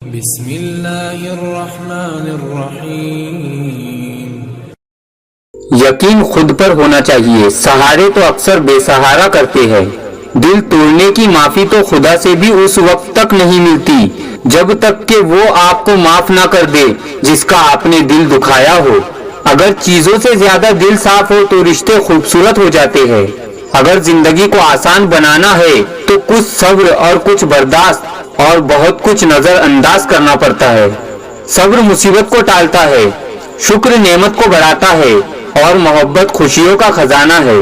بسم اللہ الرحمن الرحیم۔ یقین خود پر ہونا چاہیے، سہارے تو اکثر بے سہارا کرتے ہیں۔ دل توڑنے کی معافی تو خدا سے بھی اس وقت تک نہیں ملتی جب تک کہ وہ آپ کو معاف نہ کر دے جس کا آپ نے دل دکھایا ہو۔ اگر چیزوں سے زیادہ دل صاف ہو تو رشتے خوبصورت ہو جاتے ہیں۔ اگر زندگی کو آسان بنانا ہے تو کچھ صبر اور کچھ برداشت اور بہت کچھ نظر انداز کرنا پڑتا ہے۔ صبر مصیبت کو ٹالتا ہے، شکر نعمت کو بڑھاتا ہے اور محبت خوشیوں کا خزانہ ہے۔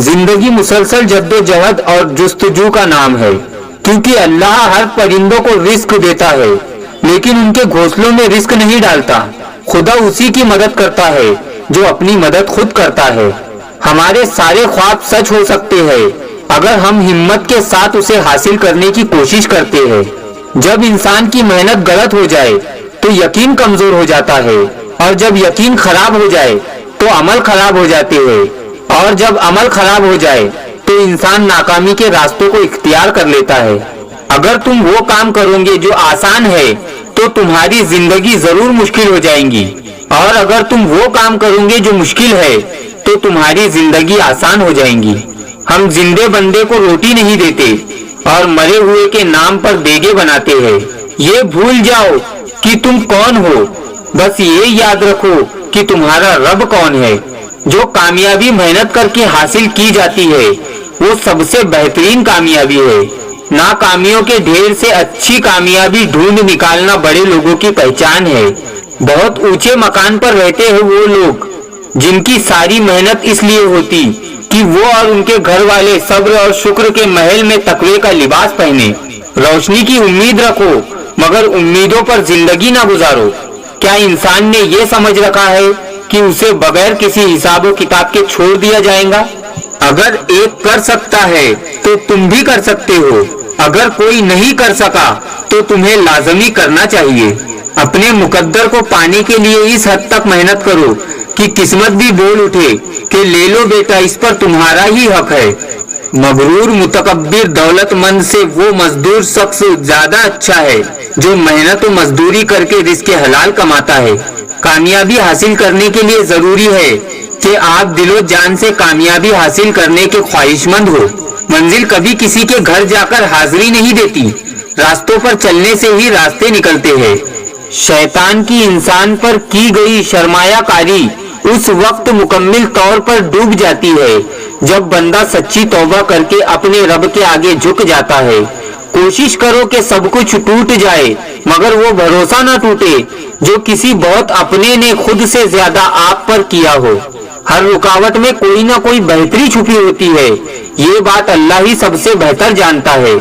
زندگی مسلسل جد و جہد اور جستجو کا نام ہے، کیونکہ اللہ ہر پرندوں کو رزق دیتا ہے لیکن ان کے گھونسلوں میں رزق نہیں ڈالتا۔ خدا اسی کی مدد کرتا ہے جو اپنی مدد خود کرتا ہے۔ ہمارے سارے خواب سچ ہو سکتے ہیں اگر ہم ہمت کے ساتھ اسے حاصل کرنے کی کوشش کرتے ہیں۔ جب انسان کی محنت غلط ہو جائے تو یقین کمزور ہو جاتا ہے، اور جب یقین خراب ہو جائے تو عمل خراب ہو جاتے ہیں، اور جب عمل خراب ہو جائے تو انسان ناکامی کے راستوں کو اختیار کر لیتا ہے۔ اگر تم وہ کام کرو گے جو آسان ہے تو تمہاری زندگی ضرور مشکل ہو جائیں گی، اور اگر تم وہ کام کرو گے جو مشکل ہے تو تمہاری زندگی آسان ہو جائیں گی۔ ہم زندے بندے کو روٹی نہیں دیتے اور مرے ہوئے کے نام پر دیگے بناتے ہیں۔ یہ بھول جاؤ کہ تم کون ہو، بس یہ یاد رکھو کہ تمہارا رب کون ہے۔ جو کامیابی محنت کر کے حاصل کی جاتی ہے وہ سب سے بہترین کامیابی ہے۔ ناکامیوں کے ڈھیر سے اچھی کامیابی ڈھونڈ نکالنا بڑے لوگوں کی پہچان ہے۔ بہت اونچے مکان پر رہتے ہیں وہ لوگ جن کی ساری محنت اس لیے ہوتی کہ وہ اور ان کے گھر والے صبر اور شکر کے محل میں تقوی کا لباس پہنے۔ روشنی کی امید رکھو مگر امیدوں پر زندگی نہ گزارو۔ کیا انسان نے یہ سمجھ رکھا ہے کہ اسے بغیر کسی حساب و کتاب کے چھوڑ دیا جائے گا؟ اگر ایک کر سکتا ہے تو تم بھی کر سکتے ہو۔ اگر کوئی نہیں کر سکا تو تمہیں لازمی کرنا چاہیے۔ اپنے مقدر کو پانے کے لیے اس حد تک محنت کرو کہ قسمت بھی بول اٹھے کہ لے لو بیٹا، اس پر تمہارا ہی حق ہے۔ مغرور متکبر دولت مند سے وہ مزدور شخص زیادہ اچھا ہے جو محنت و مزدوری کر کے رزق حلال کماتا ہے۔ کامیابی حاصل کرنے کے لیے ضروری ہے کہ آپ دل و جان سے کامیابی حاصل کرنے کے خواہش مند ہو۔ منزل کبھی کسی کے گھر جا کر حاضری نہیں دیتی، راستوں پر چلنے سے ہی راستے نکلتے ہیں۔ شیطان کی انسان پر کی گئی سرمایہ کاری اس وقت مکمل طور پر ڈوب جاتی ہے جب بندہ سچی توبہ کر کے اپنے رب کے آگے جھک جاتا ہے۔ کوشش کرو کہ سب کچھ ٹوٹ جائے مگر وہ بھروسہ نہ ٹوٹے جو کسی بہت اپنے نے خود سے زیادہ آپ پر کیا ہو۔ ہر رکاوٹ میں کوئی نہ کوئی بہتری چھپی ہوتی ہے، یہ بات اللہ ہی سب سے بہتر جانتا ہے۔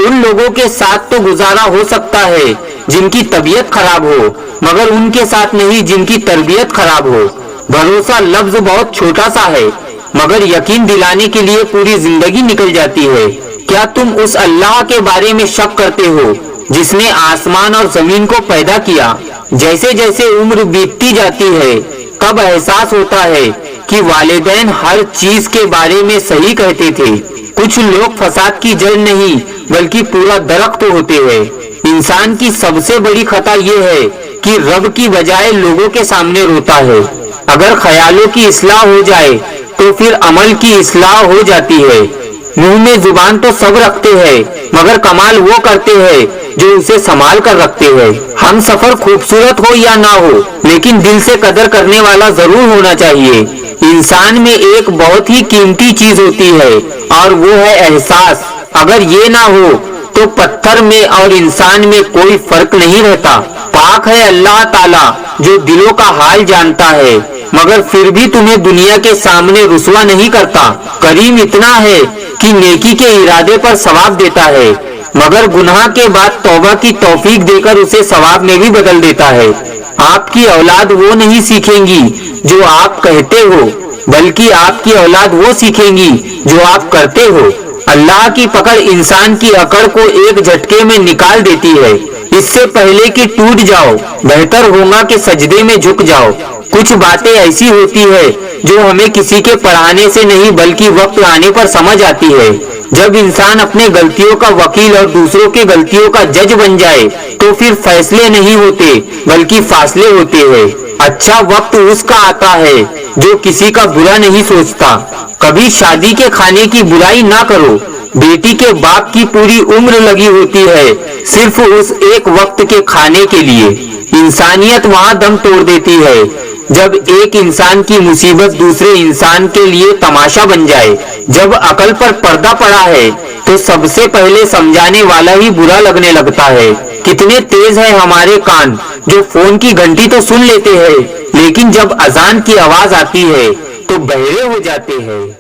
ان لوگوں کے ساتھ تو گزارا ہو سکتا ہے جن کی طبیعت خراب ہو، مگر ان کے ساتھ نہیں جن کی تربیت خراب ہو۔ بھروسہ لفظ بہت چھوٹا سا ہے مگر یقین دلانے کے لیے پوری زندگی نکل جاتی ہے۔ کیا تم اس اللہ کے بارے میں شک کرتے ہو جس نے آسمان اور زمین کو پیدا کیا؟ جیسے جیسے عمر بیتتی جاتی ہے کب احساس ہوتا ہے کہ والدین ہر چیز کے بارے میں صحیح کہتے تھے۔ کچھ لوگ فساد کی جڑ نہیں بلکہ پورا درخت ہوتے ہیں۔ انسان کی سب سے بڑی خطا یہ ہے کہ رب کی بجائے لوگوں کے سامنے روتا ہے۔ اگر خیالوں کی اصلاح ہو جائے تو پھر عمل کی اصلاح ہو جاتی ہے۔ منہ میں زبان تو سب رکھتے ہیں مگر کمال وہ کرتے ہیں جو اسے سنبھال کر رکھتے ہیں۔ ہم سفر خوبصورت ہو یا نہ ہو لیکن دل سے قدر کرنے والا ضرور ہونا چاہیے۔ انسان میں ایک بہت ہی قیمتی چیز ہوتی ہے اور وہ ہے احساس۔ اگر یہ نہ ہو تو پتھر میں اور انسان میں کوئی فرق نہیں رہتا۔ پاک ہے اللہ تعالیٰ جو دلوں کا حال جانتا ہے مگر پھر بھی تمہیں دنیا کے سامنے رسوا نہیں کرتا۔ کریم اتنا ہے کہ نیکی کے ارادے پر ثواب دیتا ہے مگر گناہ کے بعد توبہ کی توفیق دے کر اسے ثواب میں بھی بدل دیتا ہے۔ آپ کی اولاد وہ نہیں سیکھیں گی جو آپ کہتے ہو بلکہ آپ کی اولاد وہ سیکھیں گی جو آپ کرتے ہو۔ اللہ کی پکڑ انسان کی اکڑ کو ایک جھٹکے میں نکال دیتی ہے۔ اس سے پہلے کہ ٹوٹ جاؤ بہتر ہوگا کہ سجدے میں جھک جاؤ۔ کچھ باتیں ایسی ہوتی ہے جو ہمیں کسی کے پڑھانے سے نہیں بلکہ وقت آنے پر سمجھ آتی ہے۔ جب انسان اپنے غلطیوں کا وکیل اور دوسروں کے غلطیوں کا جج بن جائے تو پھر فیصلے نہیں ہوتے بلکہ فاصلے ہوتے ہیں۔ اچھا وقت اس کا آتا ہے جو کسی کا برا نہیں سوچتا۔ کبھی شادی کے کھانے کی برائی نہ کرو۔ بیٹی کے باپ کی پوری عمر لگی ہوتی ہے صرف اس ایک وقت کے کھانے کے لیے۔ انسانیت وہاں دم توڑ دیتی ہے جب ایک انسان کی مصیبت دوسرے انسان کے لیے تماشا بن جائے۔ جب عقل پر پردہ پڑا ہے تو سب سے پہلے سمجھانے والا ہی برا لگنے لگتا ہے۔ کتنے تیز ہیں ہمارے کان جو فون کی گھنٹی تو سن لیتے ہیں لیکن جب اذان کی آواز آتی ہے تو بہرے ہو جاتے ہیں۔